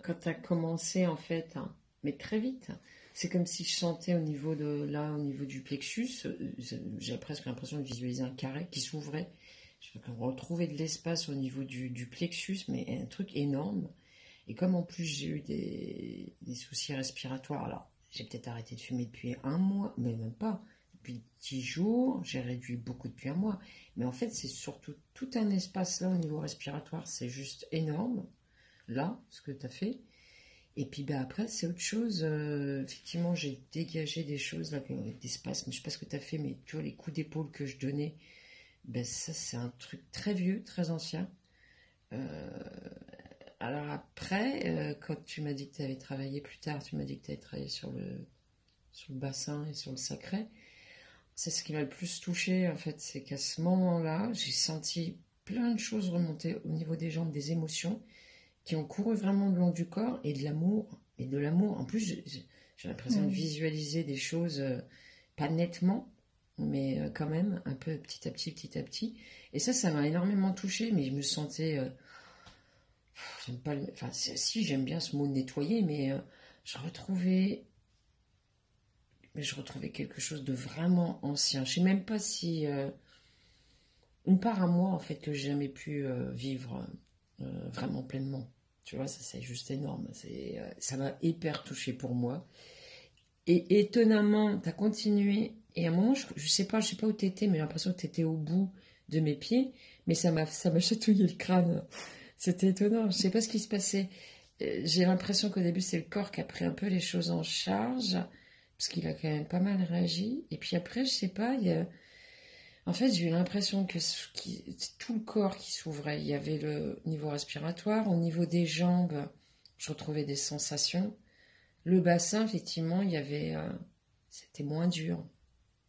quand tu as commencé, en fait, hein, mais très vite, hein, c'est comme si je sentais au niveau de là, au niveau du plexus, j'ai presque l'impression de visualiser un carré qui s'ouvrait. Je retrouvais de l'espace au niveau du plexus, mais un truc énorme. Et comme en plus j'ai eu des soucis respiratoires, alors j'ai peut-être arrêté de fumer depuis un mois, mais même pas. Depuis 10 jours, j'ai réduit beaucoup depuis un mois. Mais en fait, c'est surtout tout un espace là au niveau respiratoire, c'est juste énorme, là, ce que tu as fait. Et puis bah, après, c'est autre chose. Effectivement, j'ai dégagé des choses, là, des spasmes. Je sais pas ce que tu as fait, mais tu vois, les coups d'épaule que je donnais, ben, ça, c'est un truc très vieux, très ancien. Euh, alors après, quand tu m'as dit que tu avais travaillé plus tard, tu m'as dit que tu avais travaillé sur le bassin et sur le sacré. C'est ce qui m'a le plus touché, en fait. C'est qu'à ce moment-là, j'ai senti plein de choses remonter au niveau des jambes, des émotions qui ont couru vraiment le long du corps et de l'amour. Et de l'amour. En plus, j'ai l'impression de Mm. visualiser des choses, pas nettement, mais quand même, un peu petit à petit, petit à petit. Et ça m'a énormément touchée, mais je me sentais. J'aime pas enfin, si, j'aime bien ce mot nettoyer, mais je retrouvais. Mais je retrouvais quelque chose de vraiment ancien. Je sais même pas si. Une part à moi, en fait, que j'ai jamais pu vivre vraiment pleinement. Tu vois, ça c'est juste énorme. Ça m'a hyper touché pour moi. Et étonnamment, tu as continué. Et à un moment, je sais pas où tu étais, mais j'ai l'impression que tu étais au bout de mes pieds. Mais ça m'a chatouillé le crâne. C'était étonnant. Je sais pas ce qui se passait. J'ai l'impression qu'au début, c'est le corps qui a pris un peu les choses en charge. Parce qu'il a quand même pas mal réagi. Et puis après, je sais pas, en fait, j'ai eu l'impression que tout le corps qui s'ouvrait. Il y avait le niveau respiratoire. Au niveau des jambes, je retrouvais des sensations. Le bassin, effectivement, il y avait, c'était moins dur.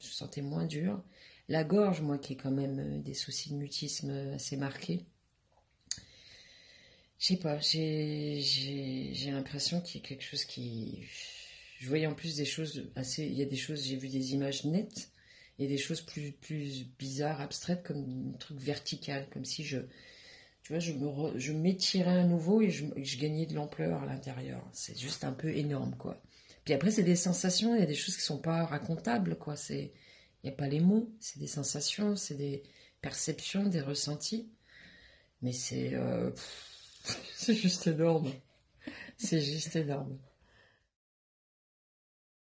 Je sentais moins dur. La gorge, moi, qui ai quand même des soucis de mutisme assez marqués. Je sais pas, j'ai l'impression qu'il y a quelque chose qui... Je voyais en plus des choses assez... Il y a des choses, j'ai vu des images nettes et des choses plus bizarres, abstraites, comme un truc vertical, comme si tu vois, je m'étirais à nouveau et je gagnais de l'ampleur à l'intérieur. C'est juste un peu énorme, quoi. Puis après, c'est des sensations, il y a des choses qui sont pas racontables, quoi. Il n'y a pas les mots, c'est des sensations, c'est des perceptions, des ressentis. Mais c'est juste énorme. C'est juste énorme.